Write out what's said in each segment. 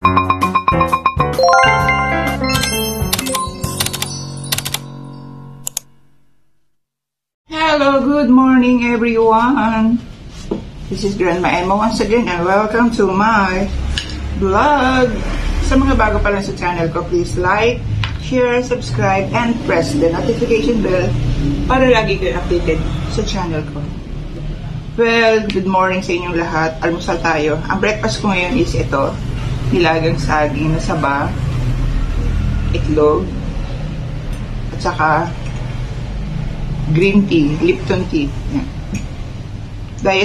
Hello, good morning everyone. This is Grandma Emma once again and welcome to my vlog. Sa mga bago pa lang sa channel ko, please like, share, subscribe, and press the notification bell para lagi kayo updated sa channel ko. Well, good morning sa inyong lahat. Almusal tayo. Ang breakfast ko ngayon is ito. Nilagang saging na saba, itlog, at saka green tea, Lipton tea. Yan.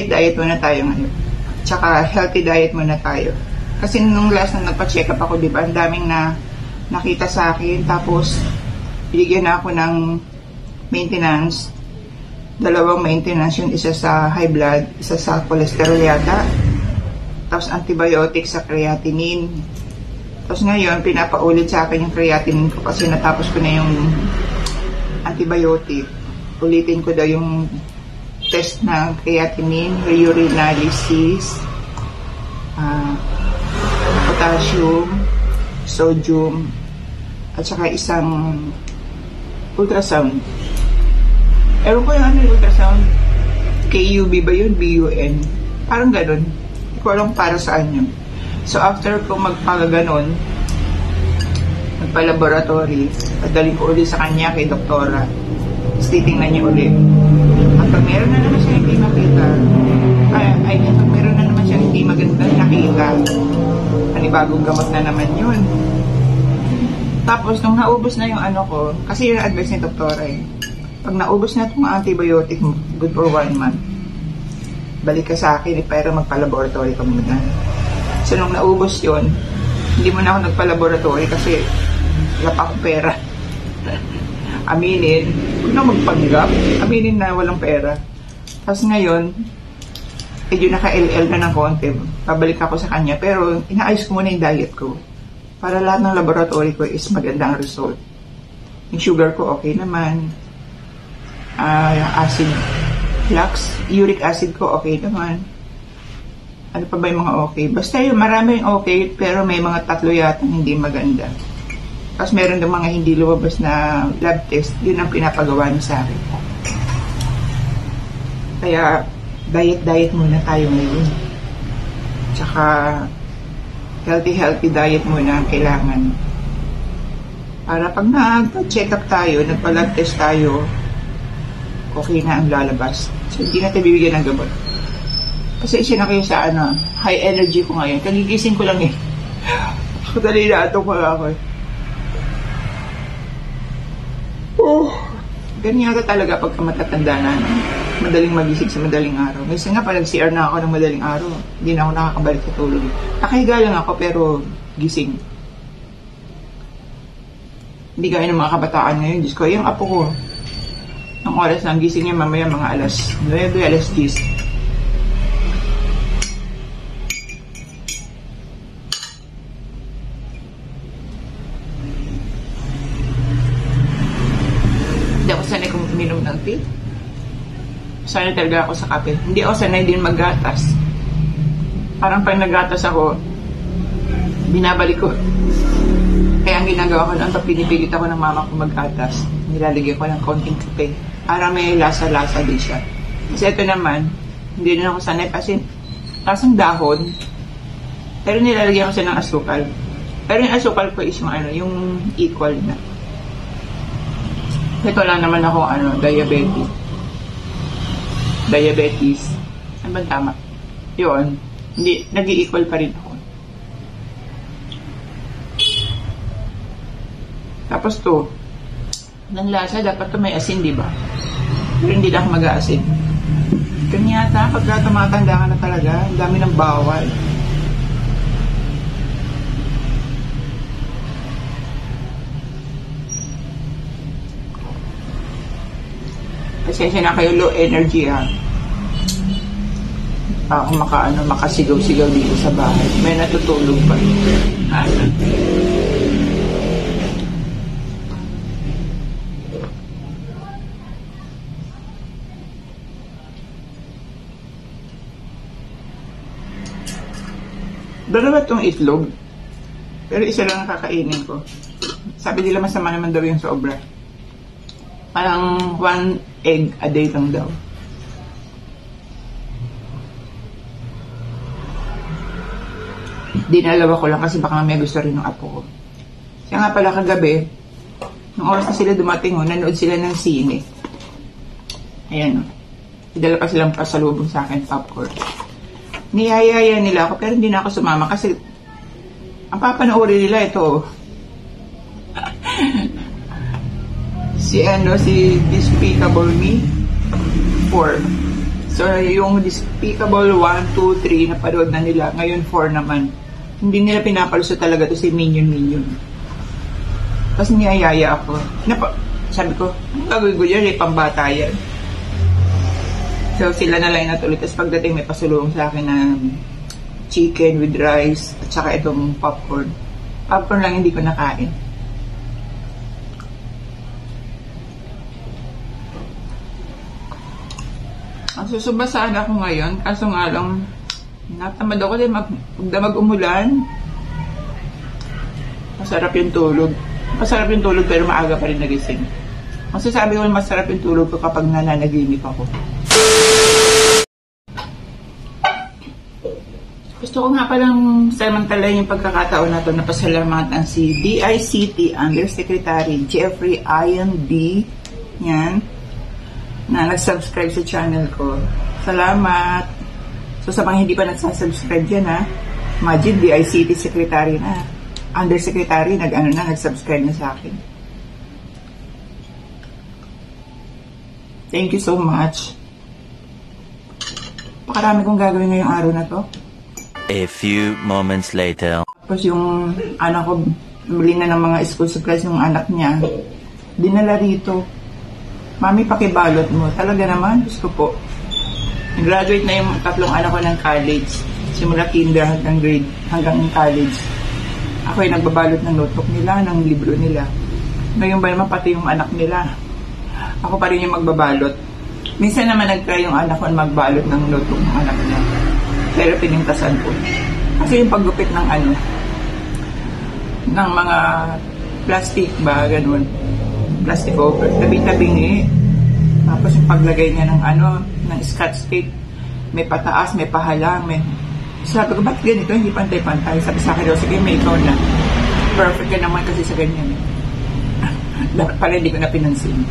Diet muna tayo ngayon. At saka healthy diet muna tayo. Kasi nung last na nagpa-check up ako, diba, ang daming na nakita sa akin. Tapos, binigyan na ako ng maintenance. Dalawang maintenance yun. Isa sa high blood, isa sa cholesterol yata. Tapos, antibiotic sa creatinine. Tapos ngayon, pinapaulit sa akin yung creatinine ko kasi natapos ko na yung antibiotic. Ulitin ko daw yung test ng creatinine, urinalysis, potassium, sodium, at saka isang ultrasound. Ewan ko yung ano yung ultrasound. KUB ba yun? BUN? Parang ganun. Hindi ko alam para saan yun. So after ko magpagaganon, magpa-laboratory, padaling ko ulit sa kanya kay doktora. Tapos titingnan niya ulit. At pag meron na naman siya hindi makita, pag meron na naman siya hindi magandang nakita, panibagong gamot na naman yun. Tapos nung naubos na yung ano ko, kasi yun ang advice ni doktora eh. Pag naubos na itong antibiotic mo, good for 1 month, balik ka sa akin para magpa-laboratory ka muna. So nung naubos yun, hindi mo na ako nagpa-laboratory kasi wala pa akong pera. Aminin, huwag na magpanggap, aminin na walang pera. Tapos ngayon, medyo naka-LL na ng konti, pabalik ako sa kanya, pero inaayos ko muna yung diet ko. Para lahat ng laboratory ko is magandang result. Yung sugar ko okay naman, acid flux, uric acid ko okay naman. Ano pa ba yung mga okay? Basta yung marami yung okay, pero may mga 3 yata hindi maganda. Tapos meron din mga hindi lumabas na lab test, yun ang pinapagawa niya sa akin. Kaya, diet muna tayo ngayon. Tsaka, healthy diet muna ang kailangan. Para pag nag-check up tayo, nagpa-lab test tayo, okay na ang lalabas. So, hindi natin bibigyan ng gamot. Kasi isa na kayo sa high energy ko ngayon. Kagigising ko lang eh. Dali na ito ko ako eh. Ganyan yata talaga pagka matatanda na. Madaling magising sa madaling araw. Minsan nga, pag CR na ako ng madaling araw, hindi na ako nakakabalik sa tulog. Nakahiga lang ako pero gising. Hindi gaya ng mga kabataan ngayon. Diyos ko, yung apo ko, ang oras ng gising niya mamaya mga alas 9, alas 10. Sanay talaga ako sa kape. Hindi ako sanay din maggatas. Parang pag naggatas ako, binabalik ko. Kaya ang ginagawa ko lang, pinipilit ako ng mama ko maggatas. Nilalagyan ko ng konting kape. Para may lasa-lasa din siya. Kasi ito naman, hindi rin ako sanay kasi lasang dahon. Pero nilalagyan ko siya ng asukal. Pero yung asukal ko is yung equal na. Ito lang naman ako, diabetes. Ano ba tama? Yun. Hindi, nag-i-equal pa rin ako. Tapos to, ng lasa, dapat to may asin, di ba? Pero hindi na ako mag-aasin. Kanya yata, pagka tumatanda ka na talaga, ang dami ng bawal. Pasensya na kayo, low energy ha. Ako makasigaw-sigaw dito sa bahay. May natutulog pa. Dalawa itong itlog. Pero isa lang ang kakainin ko. Sabi nila masama naman daw yung sobra. Parang 1 egg a day lang daw. Dinalawa ko lang kasi baka may gusto rin ng apo ko. Kaya nga pala kagabi, nung oras na sila dumating, nanood sila ng sine. Ayan, idala pa silang pasalubong sa akin, popcorn. Niyayaya nila ako, pero hindi na ako sumama kasi ang papanoorin nila ito. si Despicable Me 4. So, yung Despicable 1, 2, 3 napanood na nila. Ngayon 4 naman. Hindi nila pinapaluso talaga to si Minion. Tapos niyayaya ako. Sabi ko, ang gagawin ko yan? Pambata yan. So, sila na lang natuloy. Tapos pagdating may pasulong sa akin na chicken with rice at saka itong popcorn. Popcorn lang hindi ko nakain. Ang susubasaan ako ngayon, kaso nga lang, natamad ako din magdamag umulan. Masarap yung tulog. Masarap yung tulog pero maaga pa rin nagising. Masasabi ko masarap yung tulog ko kapag nananaginip ako. Gusto ko nga palang samantalahin yung pagkakataon na ito na pasalamatan si DICT Undersecretary Jeffrey Ian B. Yan. Na nag-subscribe sa channel ko. Salamat! So sa mga hindi pa nagsasubscribe dyan ha, imagine DICT Secretary na. Undersecretary, nag-subscribe na sa akin. Thank you so much. Pakarami kong gagawin ngayong araw na to. A few moments later. Tapos yung anak ko, bili na ng mga school supplies yung anak niya. Dinala rito. Mami, pakibalot mo. Talaga naman, gusto po. Graduate na yung 3 anak ko ng college. Simula kinder hanggang college. Ako ay nagbabalot ng notebook nila, ng libro nila. Ngayon ba naman pati yung anak nila. Ako pa rin yung magbabalot. Minsan naman nag-try yung anak ko magbalot ng notebook ng anak niya. Pero pinintasan ko. Kasi yung paggupit ng ng mga plastic ba, ganun. Plastic over. Tabi-tabingi. Tapos yung paglagay niya ng scotch tape. May pataas, may pahalang, may... Sabi ko, ba't ganito? Hindi pantay-pantay. Sabi sa akin daw, sige, may ikaw na. Perfect ka naman kasi sa ganyan. Dapat pala hindi ko na pinansin.